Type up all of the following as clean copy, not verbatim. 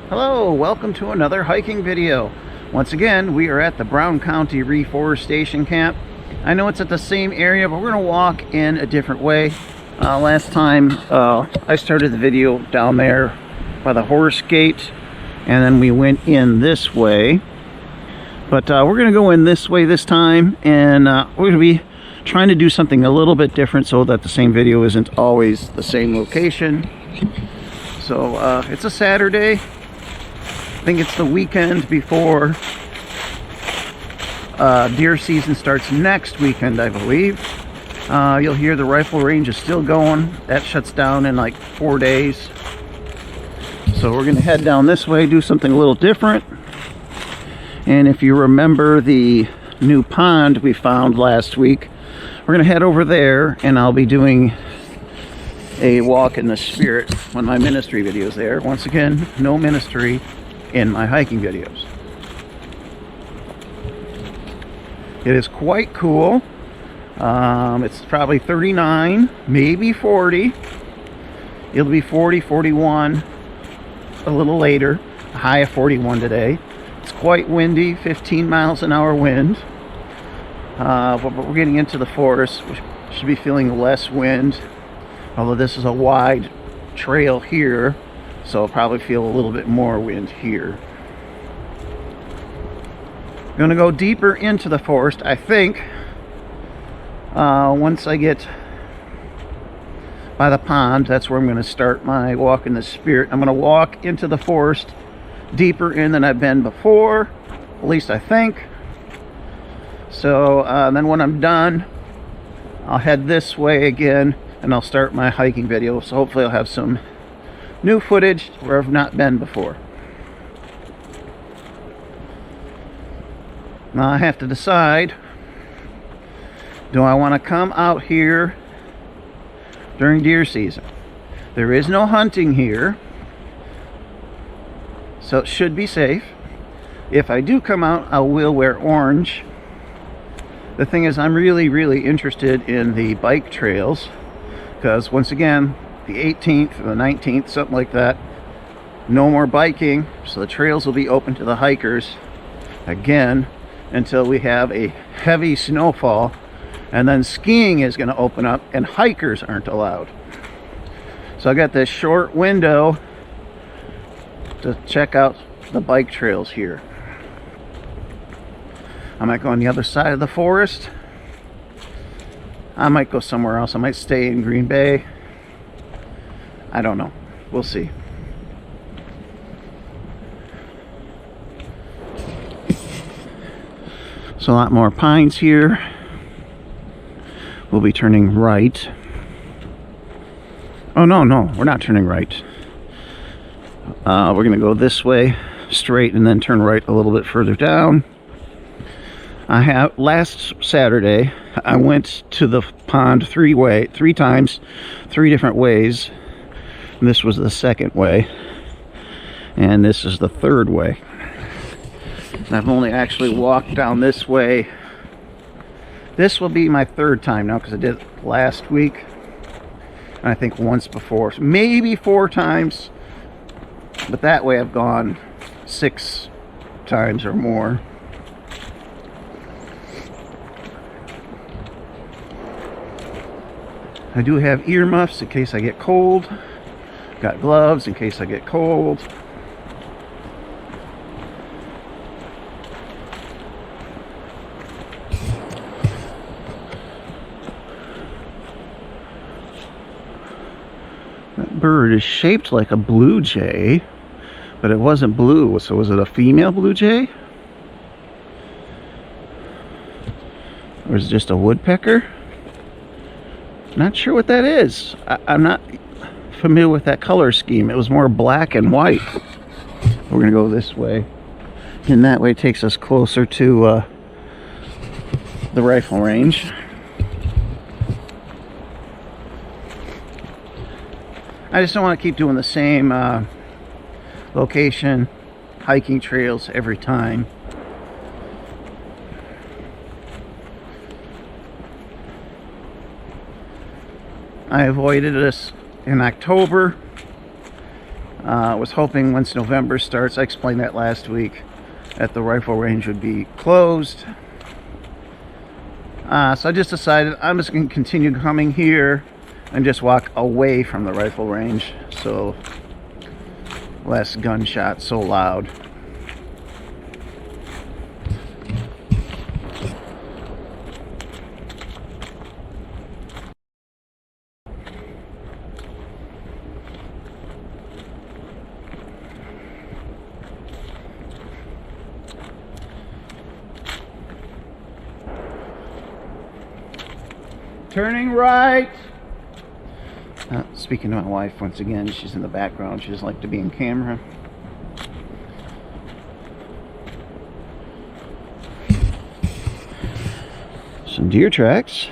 Hello, welcome to another hiking video. Once again, we are at the Brown County Reforestation Camp. I know it's at the same area, but we're going to walk in a different way. Last time I started the video down there by the horse gate, and then we went in this way. But we're going to go in this way this time, and we're going to be trying to do something a little bit different so that the same video isn't always the same location. So it's a Saturday. I think it's the weekend before deer season starts next weekend, I believe. You'll hear the rifle range is still going. That shuts down in like 4 days. So we're going to head down this way, do something a little different. And if you remember the new pond we found last week, we're going to head over there, and I'll be doing a walk in the spirit when my ministry video is there. Once again, no ministry in my hiking videos. It is quite cool. It's probably 39, maybe 40. It'll be 40, 41 a little later. A high of 41 today. It's quite windy, 15 miles an hour wind. But we're getting into the forest. We should be feeling less wind. Although this is a wide trail here, so I'll probably feel a little bit more wind here. I'm going to go deeper into the forest, I think. Once I get by the pond, that's where I'm going to start my walk in the spirit. I'm going to walk into the forest deeper in than I've been before, at least I think. So then when I'm done, I'll head this way again, and I'll start my hiking video. So hopefully I'll have some new footage where I've not been before. Now I have to decide, do I want to come out here during deer season? There is no hunting here, so it should be safe. If I do come out, I will wear orange. The thing is, I'm really interested in the bike trails, because once again, the 18th or the 19th, something like that, no more biking, so the trails will be open to the hikers again until we have a heavy snowfall, and then skiing is going to open up and hikers aren't allowed. So I got this short window to check out the bike trails here. I might go on the other side of the forest. I might go somewhere else. I might stay in Green Bay. I don't know. We'll see. So a lot more pines here. We'll be turning right. Oh, no, we're not turning right. We're going to go this way, straight, and then turn right a little bit further down. Last Saturday, I went to the pond three times, 3 different ways. This was the second way, and this is the third way. I've only actually walked down this way. This will be my 3rd time now, because I did it last week, and I think once before, so maybe 4 times, but that way I've gone 6 times or more. I do have earmuffs in case I get cold. Got gloves in case I get cold. That bird is shaped like a blue jay, but it wasn't blue. So was it a female blue jay? Or is it just a woodpecker? Not sure what that is. I'm not familiar with that color scheme. It was more black and white. We're gonna go this way, and that way takes us closer to the rifle range. I just don't want to keep doing the same location, hiking trails every time. I avoided this in October, I was hoping once November starts, I explained that last week, that the rifle range would be closed. So I just decided I'm just going to continue coming here and just walk away from the rifle range, so less gunshots so loud. Turning right. Speaking to my wife once again, she's in the background. She doesn't like to be in camera. Some deer tracks.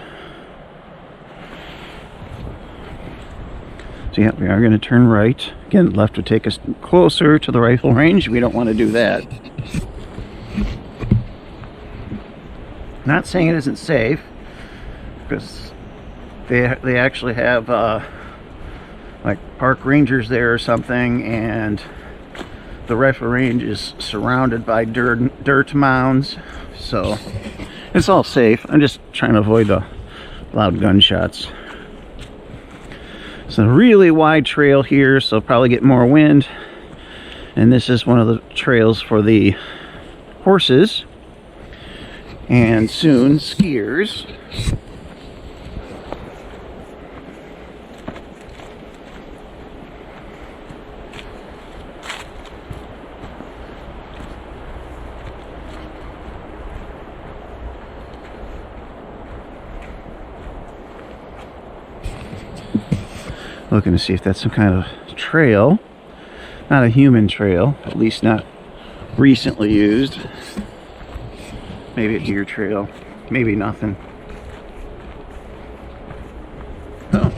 So yeah, we are going to turn right. Again, left would take us closer to the rifle range. We don't want to do that. Not saying it isn't safe, because they actually have like park rangers there or something, and the rifle range is surrounded by dirt mounds, so it's all safe. I'm just trying to avoid the loud gunshots. It's a really wide trail here, so probably get more wind, and this is one of the trails for the horses and soon skiers. Looking to see if that's some kind of trail. Not a human trail, at least not recently used. Maybe a deer trail, maybe nothing. Oh.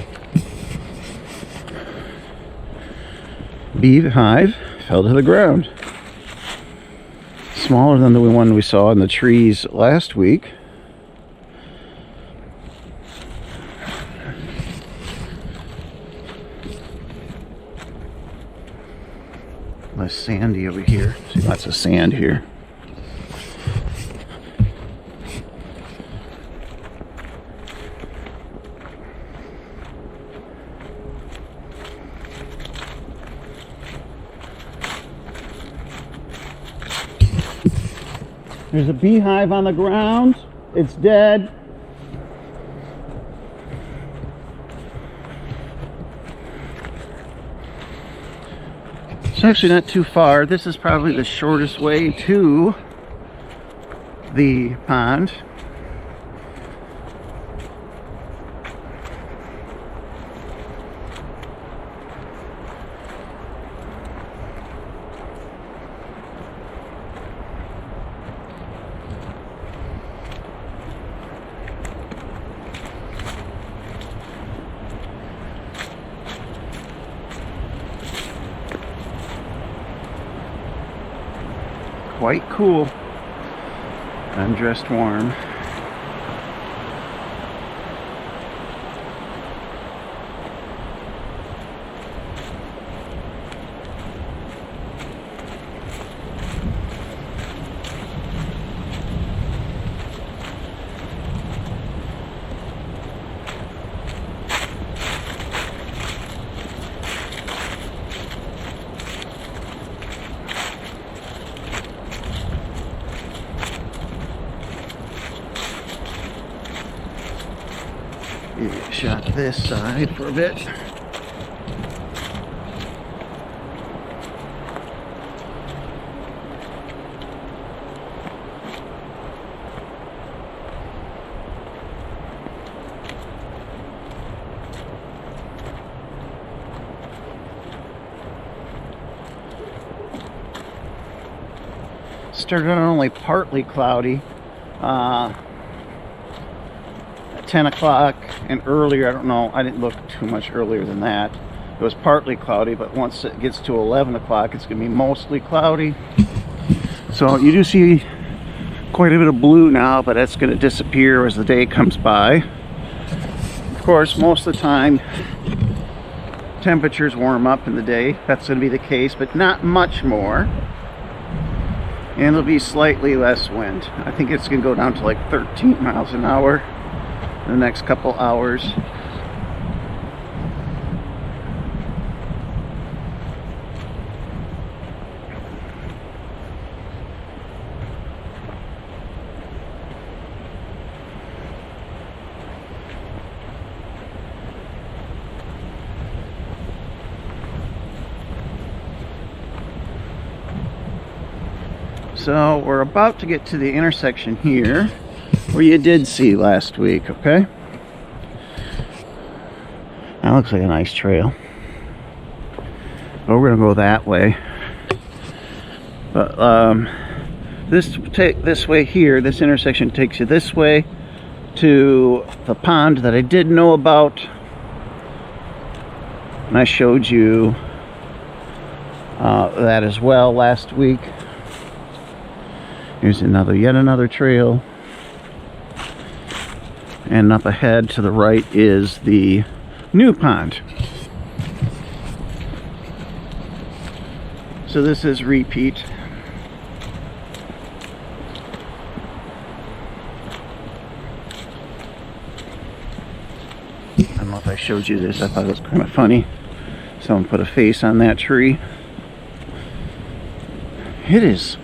Beehive fell to the ground. Smaller than the one we saw in the trees last week. Less sandy over here. See, lots of sand here. There's a beehive on the ground. It's dead. It's actually not too far. This is probably the shortest way to the pond. Quite cool. I'm dressed warm. Shot this side for a bit. Started out only partly cloudy. 10 o'clock and earlier, I don't know, I didn't look too much earlier than that. It was partly cloudy, but once it gets to 11 o'clock, it's going to be mostly cloudy. So you do see quite a bit of blue now, but that's going to disappear as the day comes by. Of course, most of the time, temperatures warm up in the day, that's going to be the case, but not much more. And it'll be slightly less wind. I think it's going to go down to like 13 miles an hour in the next couple hours. So we're about to get to the intersection here where you did see last week, okay? That looks like a nice trail. But we're gonna go that way. But this way here, this intersection takes you this way to the pond that I did know about. And I showed you that as well last week. Here's yet another trail. And up ahead to the right is the new pond. So this is repeat. I don't know if I showed you this. I thought it was kind of funny. Someone put a face on that tree. It is.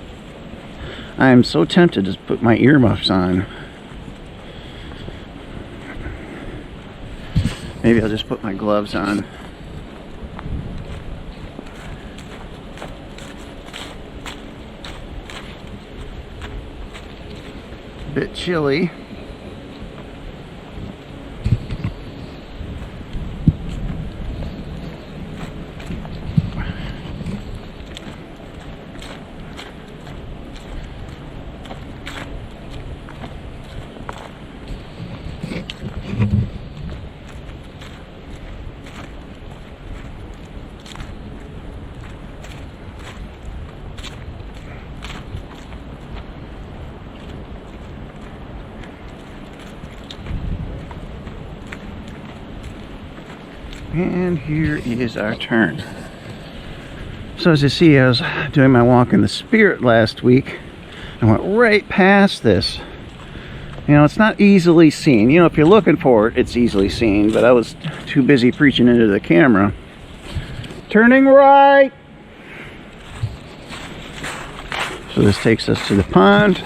I am so tempted to put my earmuffs on. Maybe I'll just put my gloves on. A bit chilly. And here is our turn. So as you see, I was doing my walk in the Spirit last week. I went right past this. You know, it's not easily seen. You know, if you're looking for it, it's easily seen. But I was too busy preaching into the camera. Turning right! So this takes us to the pond.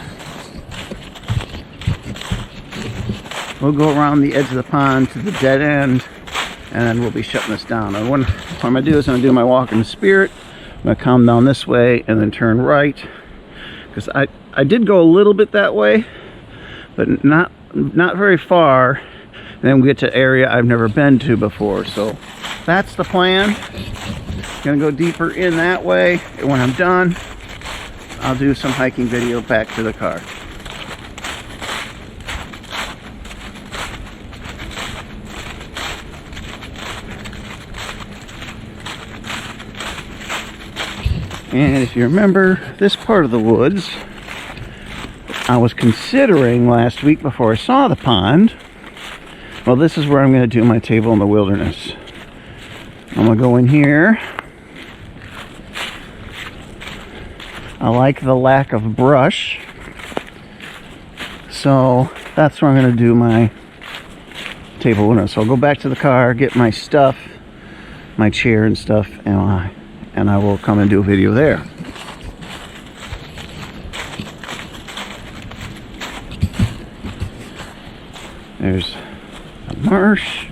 We'll go around the edge of the pond to the dead end. And then we'll be shutting this down. And what I'm going to do is I'm going to do my walk in the Spirit. I'm going to come down this way and then turn right. Because I did go a little bit that way, but not very far. And then we get to an area I've never been to before. So that's the plan. Going to go deeper in that way. And when I'm done, I'll do some hiking video back to the car. And if you remember, this part of the woods, I was considering last week before I saw the pond. Well, this is where I'm going to do my table in the wilderness. I'm going to go in here. I like the lack of brush. So that's where I'm going to do my table wilderness. So I'll go back to the car, get my stuff, my chair and stuff, and I will come and do a video there. There's a marsh.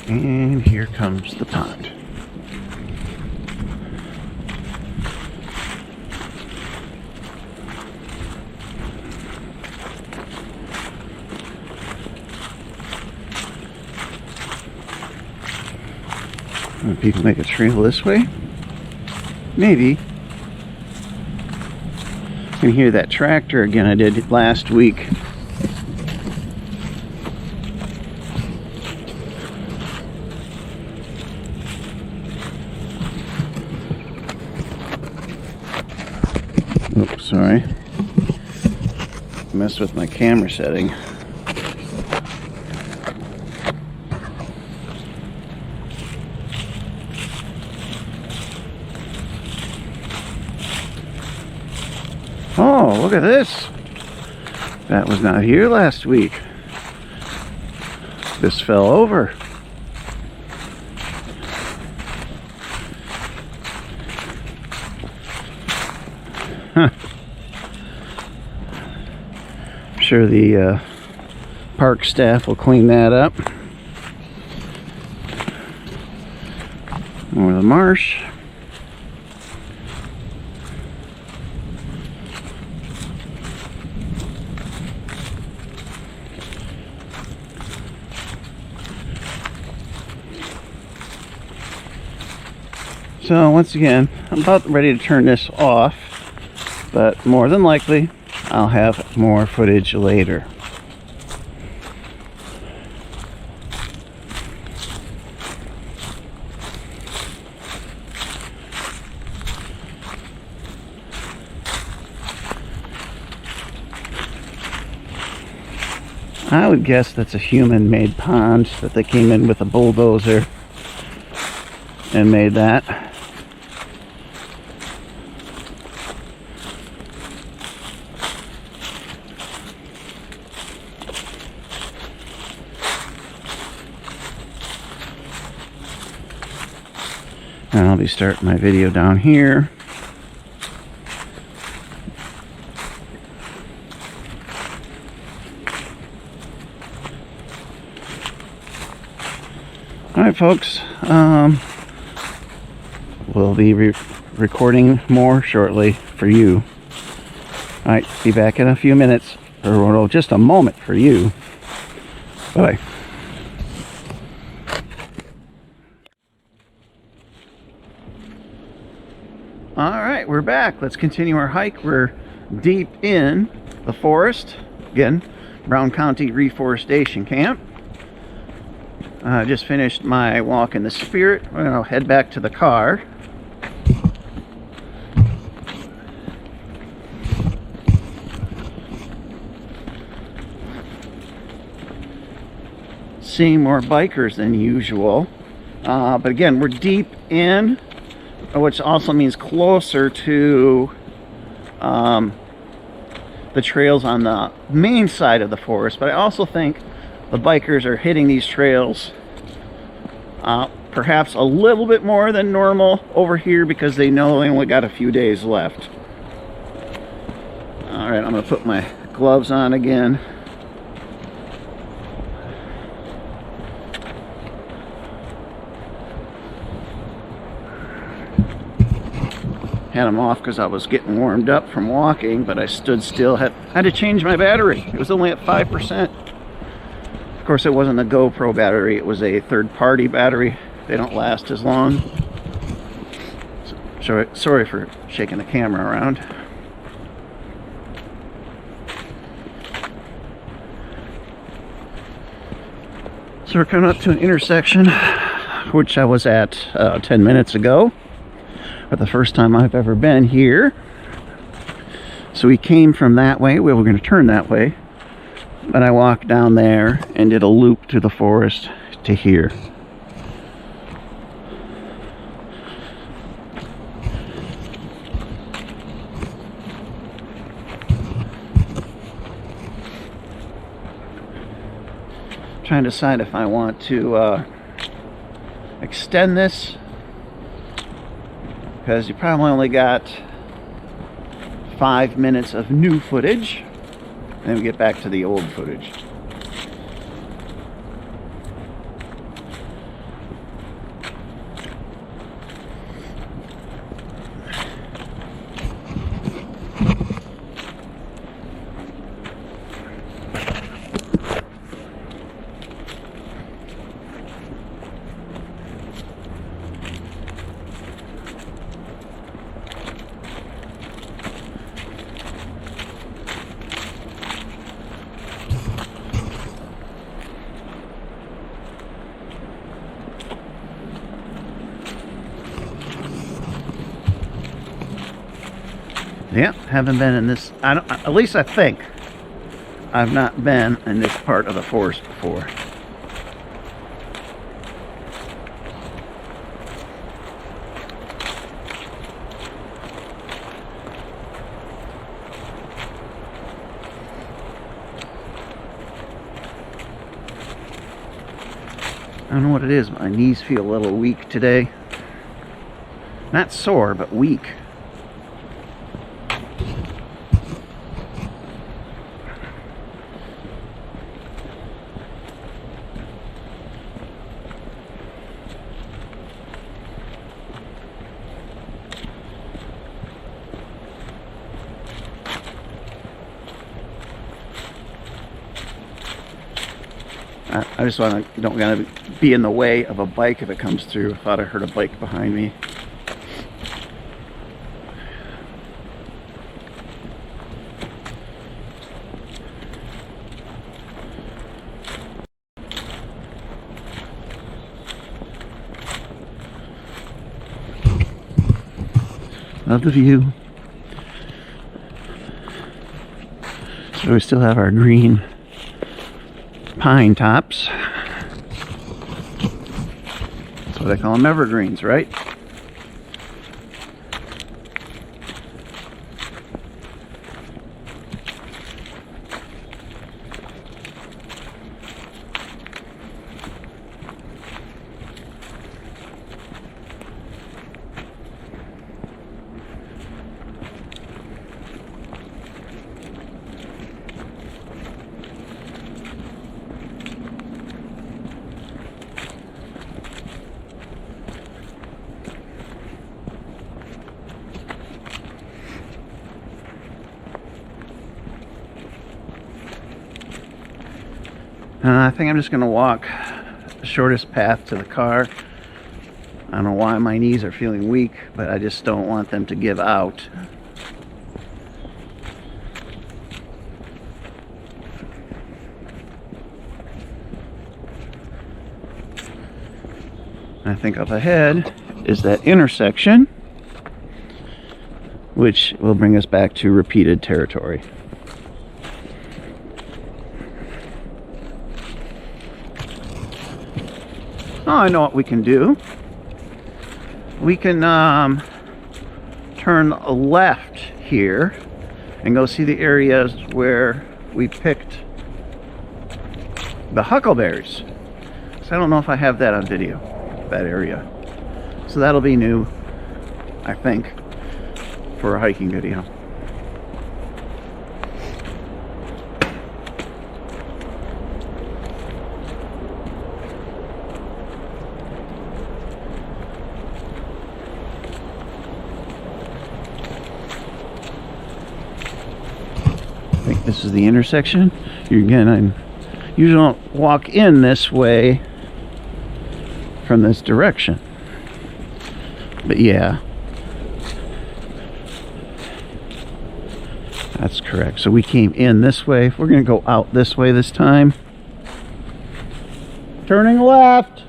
And here comes the pond. Will people make a trail this way? Maybe. can hear that tractor again I did last week. Oops, sorry. Messed with my camera setting. Oh, look at this. That was not here last week. This fell over. Huh. I'm sure the park staff will clean that up. More of the marsh. So once again, I'm about ready to turn this off, but more than likely I'll have more footage later. I would guess that's a human-made pond that they came in with a bulldozer and made that. And I'll be starting my video down here. Alright folks, we'll be recording more shortly for you. Alright, be back in a few minutes, or just a moment for you. Bye. Alright, we're back. Let's continue our hike. We're deep in the forest. Again, Brown County Reforestation Camp. I just finished my walk in the Spirit. We're going to head back to the car. Seeing more bikers than usual. But again, we're deep in, which also means closer to the trails on the main side of the forest. But I also think the bikers are hitting these trails perhaps a little bit more than normal over here because they know they only got a few days left. Alright, I'm going to put my gloves on again. Had them off because I was getting warmed up from walking, but I stood still. Had to change my battery. It was only at 5%. Of course, it wasn't a GoPro battery. It was a third-party battery. They don't last as long. So, sorry for shaking the camera around. So we're coming up to an intersection, which I was at 10 minutes ago. For the first time I've ever been here. So we came from that way. We were going to turn that way, but I walked down there and did a loop through the forest to here. Trying to decide if I want to extend this, because you probably only got 5 minutes of new footage, and we get back to the old footage. Yeah, haven't been in this, I don't, at least I think I've not been in this part of the forest before. I don't know what it is, my knees feel a little weak today. Not sore, but weak. I just don't want to be in the way of a bike if it comes through. I thought I heard a bike behind me. Love the view. So we still have our green pine tops. That's what I call them, evergreens, right? I think I'm just going to walk the shortest path to the car. I don't know why my knees are feeling weak, but I just don't want them to give out. I think up ahead is that intersection, which will bring us back to repeated territory. Oh, I know what we can do. We can turn left here and go see the areas where we picked the huckleberries. So I don't know if I have that on video, that area. So that'll be new, I think, for a hiking video. I think this is the intersection. Again, I usually don't walk in this way from this direction, but yeah, that's correct. So we came in this way. We're gonna go out this way this time. Turning left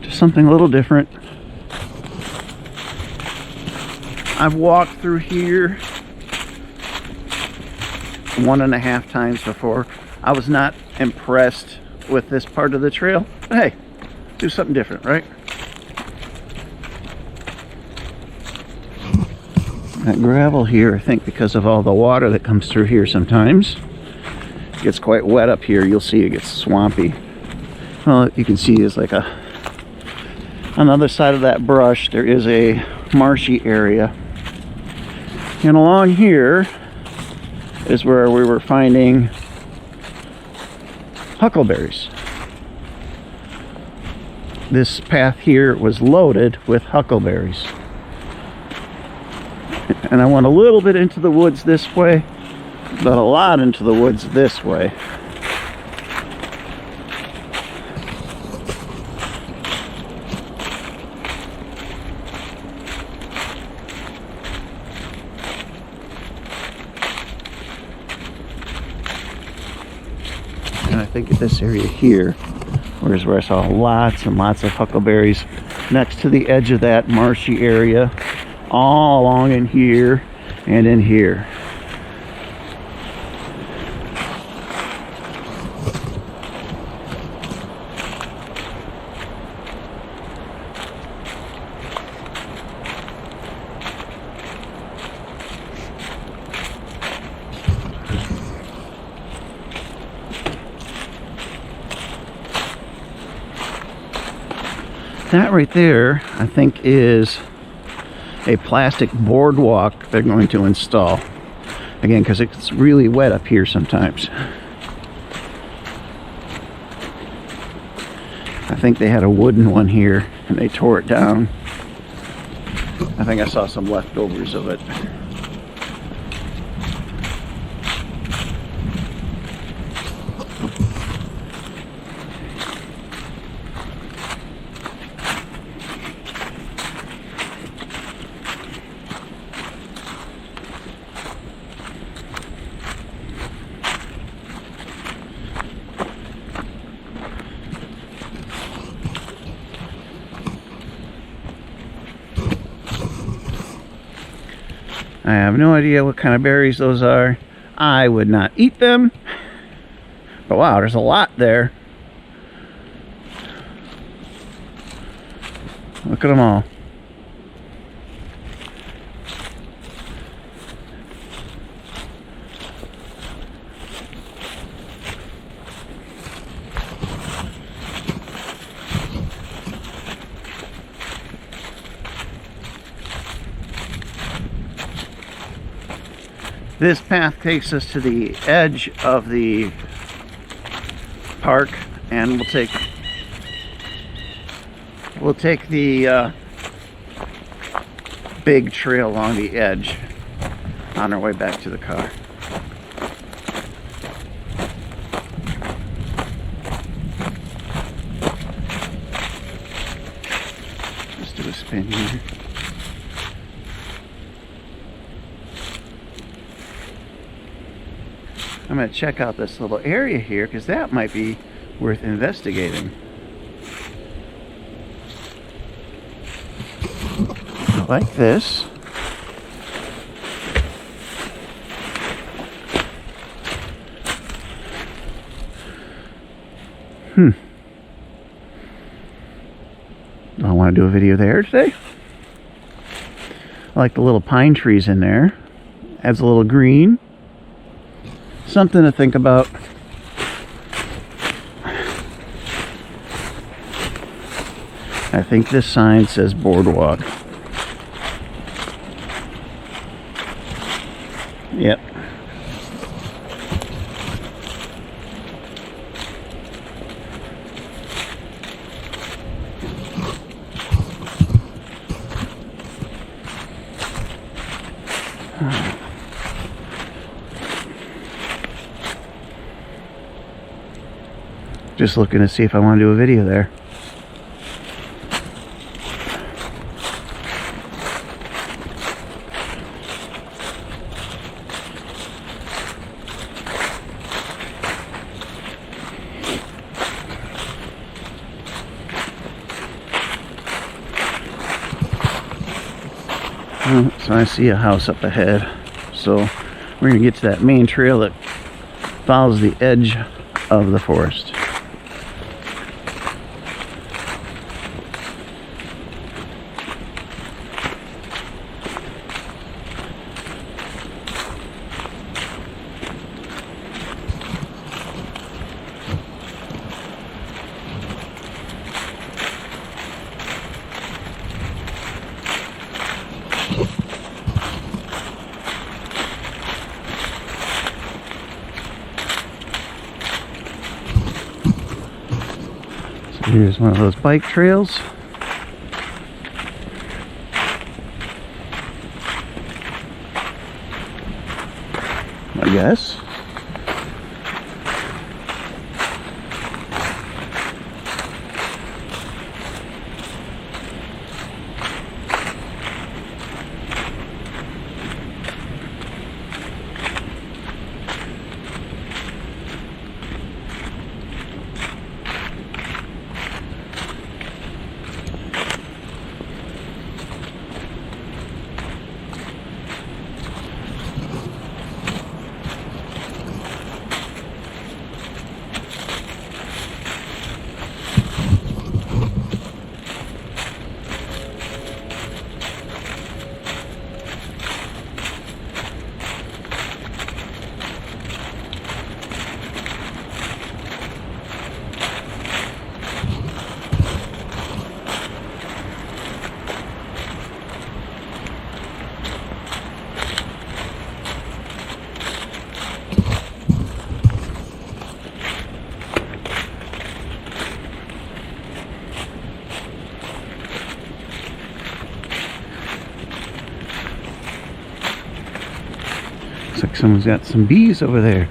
to something a little different. I've walked through here 1.5 times before. I was not impressed with this part of the trail, but hey, do something different, right? That gravel here, I think because of all the water that comes through here sometimes, it gets quite wet up here. You'll see it gets swampy. Well, you can see there's like on the other side of that brush, there is a marshy area. And along here is where we were finding huckleberries. This path here was loaded with huckleberries. And I went a little bit into the woods this way, but a lot into the woods this way. And I think this area here was where I saw lots and lots of huckleberries. next to the edge of that marshy area, all along in here and in here. That right there, I think, is a plastic boardwalk they're going to install. Again, because it's really wet up here sometimes. I think they had a wooden one here and they tore it down. I think I saw some leftovers of it. I have no idea what kind of berries those are. I would not eat them. But wow, there's a lot there. Look at them all. This path takes us to the edge of the park, and we'll take the big trail along the edge on our way back to the car. Let's do a spin here. I'm going to check out this little area here because that might be worth investigating. I like this. Do I want to do a video there today? I like the little pine trees in there. Adds a little green. Something to think about. I think this sign says boardwalk. Yep. Just looking to see if I want to do a video there. So I see a house up ahead. So we're going to get to that main trail that follows the edge of the forest. Here's one of those bike trails. I guess. Looks like someone's got some bees over there.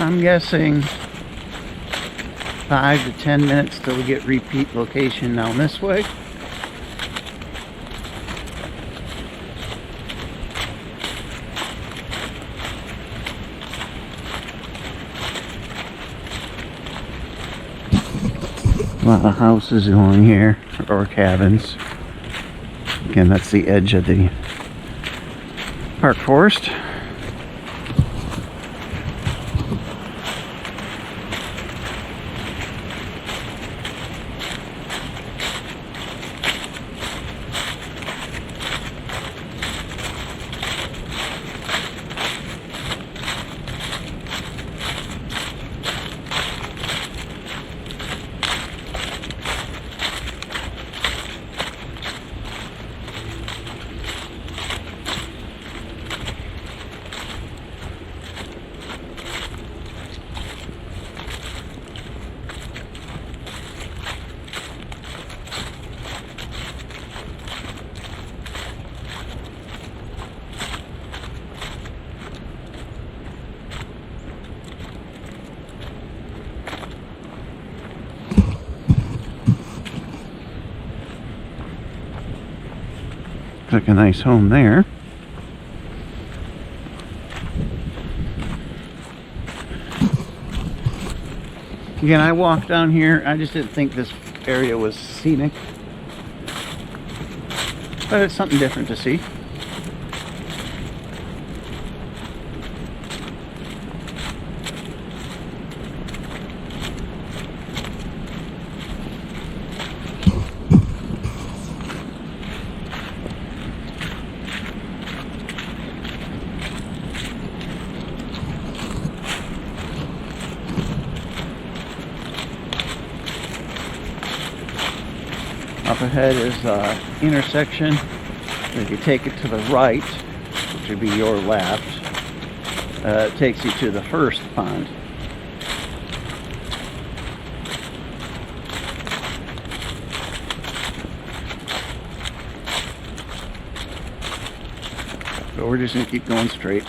I'm guessing 5 to 10 minutes till we get repeat location down this way. A lot of houses going here, or cabins. Again, that's the edge of the park forest. Looks like a nice home there. Again, I walked down here. I just didn't think this area was scenic. But it's something different to see. Up ahead is an intersection. If you take it to the right, which would be your left, it takes you to the first pond. So we're just going to keep going straight.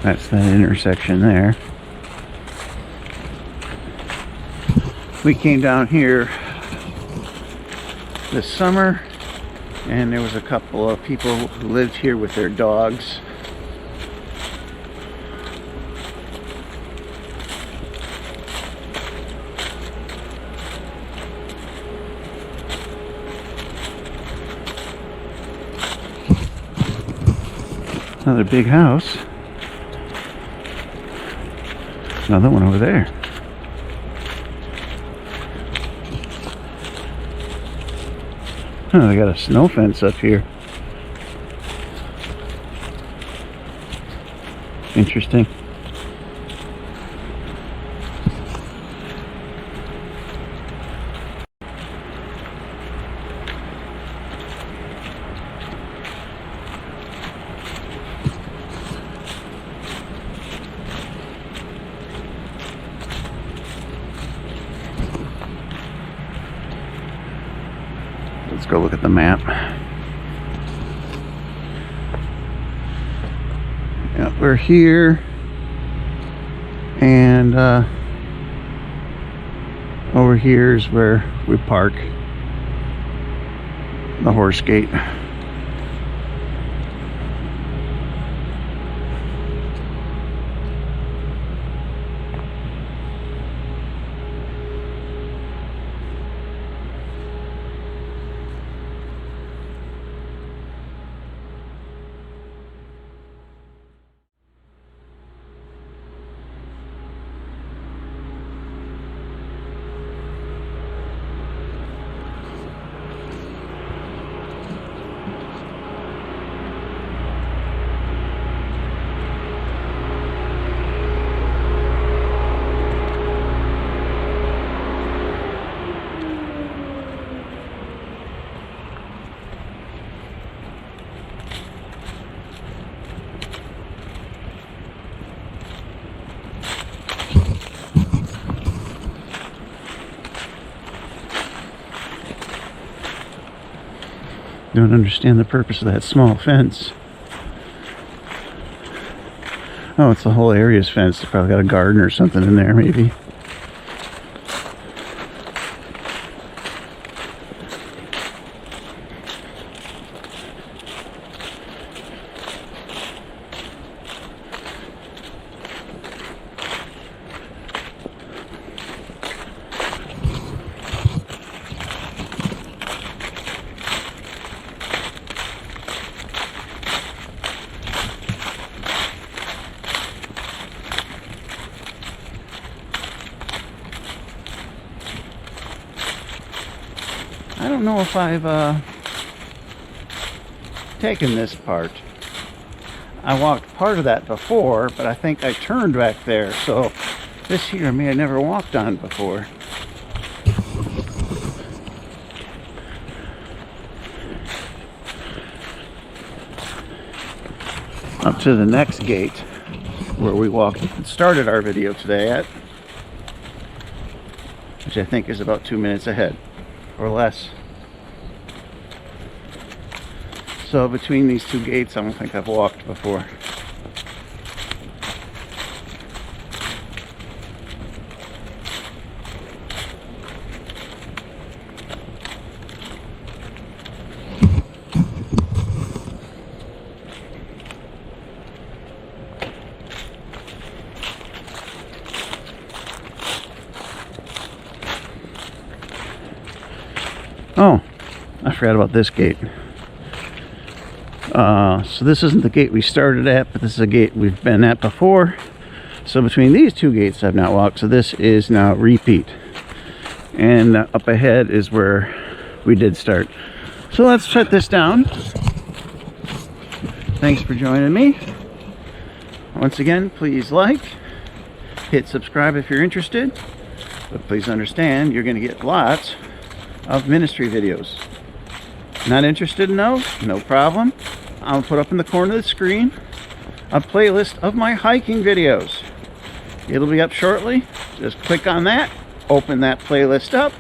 That's that intersection there. We came down here this summer, and there was a couple of people who lived here with their dogs. Another big house. Another one over there. Oh, they got a snow fence up here. Interesting. Let's go look at the map. Yeah, we're here, and over here is where we park the horse gate. don't understand the purpose of that small fence. Oh, it's the whole area's fenced. They probably got a garden or something in there, maybe. I don't know if I've taken this part. I walked part of that before, but I think I turned back there, so this here I may have never walked on before. Up to the next gate where we walked and started our video today at, which I think is about 2 minutes ahead or less. So between these two gates, I don't think I've walked before. Oh, I forgot about this gate. So this isn't the gate we started at, but this is a gate we've been at before. So between these two gates I've not walked, so this is now repeat. And up ahead is where we did start. So let's shut this down. Thanks for joining me. Once again, please like, hit subscribe if you're interested, but please understand you're going to get lots of ministry videos. Not interested in those? No problem. I'll put up in the corner of the screen a playlist of my hiking videos. It'll be up shortly. Just click on that, open that playlist up,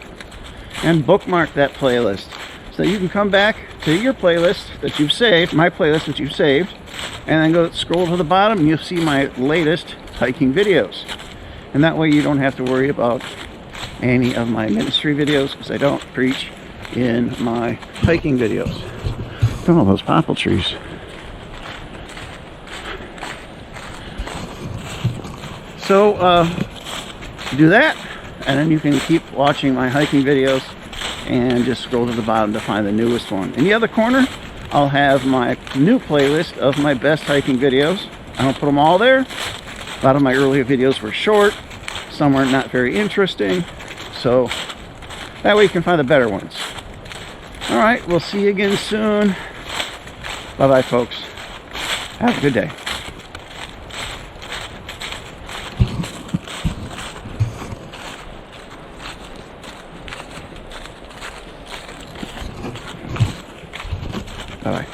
and bookmark that playlist so that you can come back to your playlist that you've saved, my playlist that you've saved, and then go scroll to the bottom and you'll see my latest hiking videos. And that way you don't have to worry about any of my ministry videos, because I don't preach in my hiking videos. Look at all those popple trees. So do that, and then you can keep watching my hiking videos and just scroll to the bottom to find the newest one. In the other corner, I'll have my new playlist of my best hiking videos. I don't put them all there. A lot of my earlier videos were short, some were not very interesting, so that way you can find the better ones. All right, we'll see you again soon. Bye-bye, folks. Have a good day. Bye-bye.